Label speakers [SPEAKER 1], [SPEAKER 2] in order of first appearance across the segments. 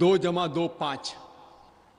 [SPEAKER 1] 2 + 2 5،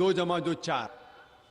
[SPEAKER 1] 2 + 2 4،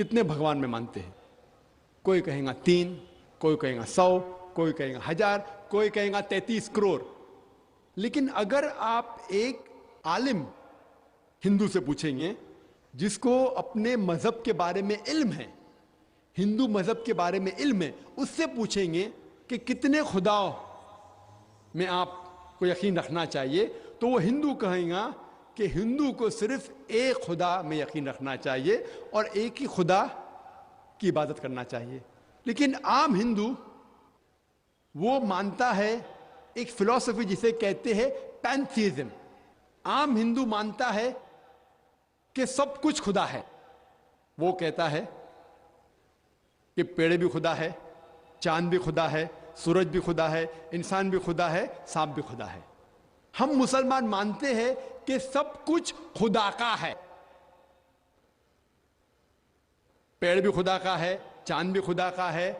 [SPEAKER 1] कितने भगवान में मानते हैं? कोई कहेगा 3, कोई कहेगा 100, कोई कहेगा 1000, कोई कहेगा 33 करोड़। लेकिन अगर आप एक आलिम हिंदू से पूछेंगे जिसको अपने मजहब के बारे में इल्म है, हिंदू मजहब के बारे में इल्म है, उससे पूछेंगे कि कितने खुदाओं में आपको यकीन रखना चाहिए, तो वो हिंदू कहेगा कि हिंदू को सिर्फ एक खुदा में यकीन रखना चाहिए और एक ही खुदा की इबादत करना चाहिए। लेकिन आम हिंदू वो मानता है एक फिलॉसफी जिसे कहते हैं पैंथीइज्म। आम हिंदू मानता है कि सब कुछ खुदा है। वो कहता है कि पेड़ भी खुदा है, चांद भी खुदा है, सूरज भी खुदा है, इंसान भी खुदा है, सांप भी खुदा है। हम मुसलमान मानते हैं कि सब कुछ खुदा का है। पेड़ भी खुदा का है, चांद भी खुदा का है,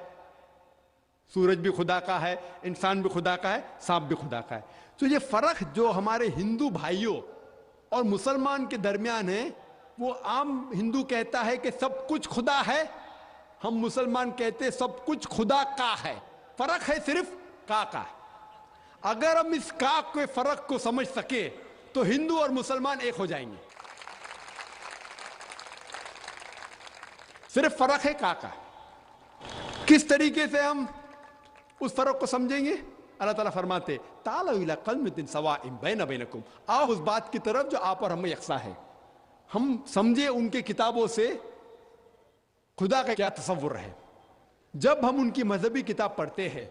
[SPEAKER 1] सूरज भी खुदा का है, इंसान भी खुदा का है, सांप भी खुदा का है। तो ये फर्क जो हमारे हिंदू भाइयों और मुसलमान के दरमियान है, वो आम हिंदू कहता है कि सब कुछ खुदा है, हम मुसलमान कहते हैं सब कुछ खुदा का है। फर्क है सिर्फ का। अगर हम इस का के फर्क को समझ सके तो हिंदू और मुसलमान एक हो जाएंगे। सिर्फ फर्क है का। किस तरीके से हम उस फर्क को समझेंगे? अल्लाह ताला फरमाते ताला इला कलमतिन सवाइम बैना बैनकुम, आओ उस बात की तरफ जो आप और हमें यकसा है। हम समझे उनके किताबों से खुदा का क्या तसव्वुर है। जब हम उनकी मजहबी किताब पढ़ते हैं,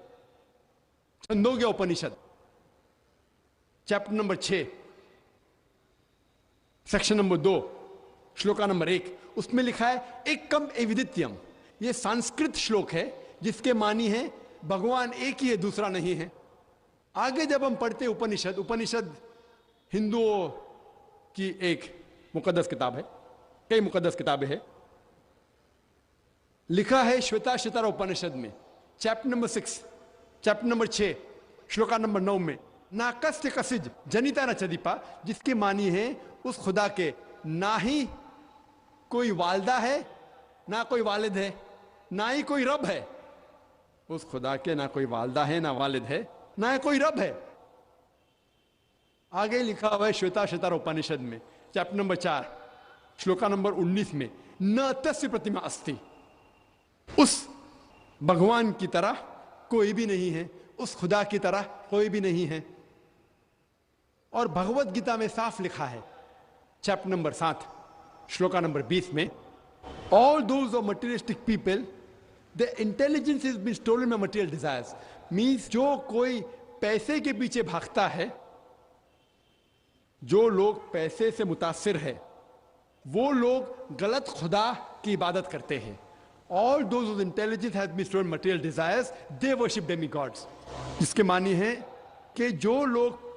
[SPEAKER 1] Chandogya Upanishad chapter number 6 section number 2 shloka number 1, उसमें लिखा है एकम एविदित्यम। यह संस्कृत श्लोक है जिसके मानी है भगवान एक ही है, दूसरा नहीं है। आगे जब हम पढ़ते उपनिषद, उपनिषद हिंदुओं की एक मुकद्दस किताब है, कई मुकद्दस किताबें हैं। लिखा है श्वेताश्वतर उपनिषद में chapter number 6 chapter number 6 shloka number 9 में नाकस्य कसिज जनिता न चदीपा, जिसके मानी है उस खुदा के ना ही कोई वालदा है, ना कोई वालिद है, ना ही कोई रब है। उस खुदा के ना कोई वालदा है, ना वालिद है, ना ही कोई रब है। आगे लिखा हुआ है श्वेताश्वतर उपनिषद में चैप्टर नंबर 4 श्लोका नंबर 19 में न तस्य प्रतिमा अस्ति, उस भगवान की तरह कोई भी नहीं है, उस खुदा की तरह कोई भी नहीं है। और भगवत गीता में साफ लिखा है चैप्टर नंबर 7 श्लोका नंबर 20 में all those of materialistic people the intelligence is been stolen by material desires, means जो कोई पैसे के पीछे भागता है, जो लोग पैसे से मुतासिर है, वो लोग गलत खुदा की इबादत करते हैं। All those whose intelligence has been stolen material desires, they worship demigods. जिसके मानी है कि जो लोग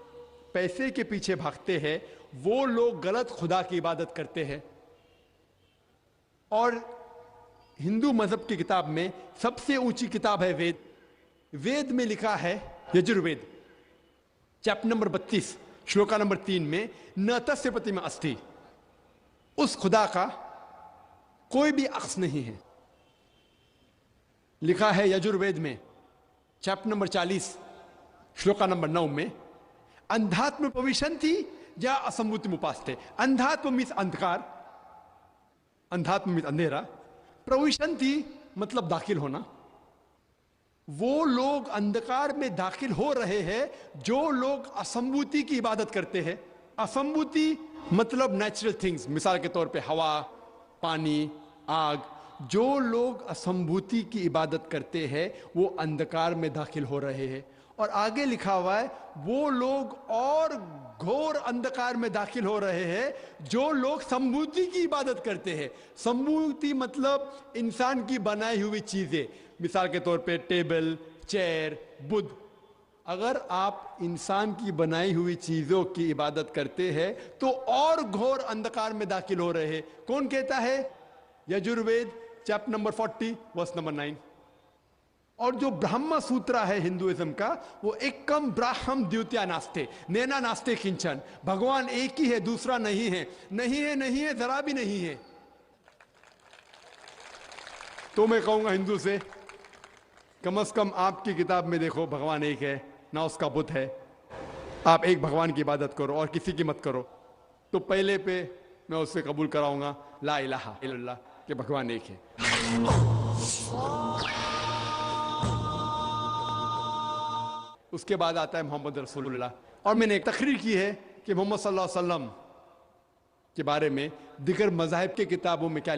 [SPEAKER 1] पैसे के पीछे भागते हैं वो लोग गलत खुदा की इबादत करते हैं। और हिंदू मजहब की किताब में सबसे ऊंची किताब है वेद। वेद में लिखा है Yajurveda chapter number 32 shloka number 3 में न तस्य प्रतिमा अस्ति, उस खुदा का कोई भी अक्स नहीं है। लिखा है यजुर्वेद में चैप्टर नंबर 40 श्लोका नंबर 9 में अंधात्म प्रविशन्ति या असंभूति उपास्ते। अंधात्म मीन्स अंधकार, अंधात्म मीन्स अंधेरा, प्रविशन्ति मतलब दाखिल होना। वो लोग अंधकार में दाखिल हो रहे हैं जो लोग असंभूति की इबादत करते हैं। असंभूति मतलब नेचुरल थिंग्स, मिसाल के तौर पे हवा, पानी, आग। जो लोग असंभूति की इबादत करते हैं वो अंधकार में दाखिल हो रहे हैं। और आगे लिखा हुआ है वो लोग और घोर अंधकार में दाखिल हो रहे हैं जो लोग संभूति की इबादत करते हैं। संभूति मतलब इंसान की बनाई हुई चीजें, मिसाल के तौर पे टेबल, चेयर, बुद्ध। अगर आप इंसान की बनाई हुई चीजों की इबादत करते हैं तो और घोर अंधकार में दाखिल हो रहे हैं। कौन कहता है? Yajurveda chapter number 40 verse number 9। और जो ब्रह्म सूत्र है हिंदुइज्म का, वो एकम ब्राह्म द्वितीया नास्ते नैना नास्ते किंचन, भगवान एक ही है, दूसरा नहीं है, नहीं है, नहीं है, जरा भी नहीं है। तो मैं कहूँगा हिंदू से कम से कम आपकी किताब में देखो भगवान एक है, ना उसका बुत है, आप एक भगवान की इबादत करो और किसी की मत करो। तो पहले पे मैं उससे कबूल कराऊंगा ला इलाहा इल्लल्लाह कि भगवान एक है। उसके बाद आता है मोहम्मद रसूलुल्लाह, और मैंने एक तकरीर की है कि मोहम्मद सल्लल्लाहु अलैहि वसल्लम के बारे में दिगर मज़ाहिब की किताबों में क्या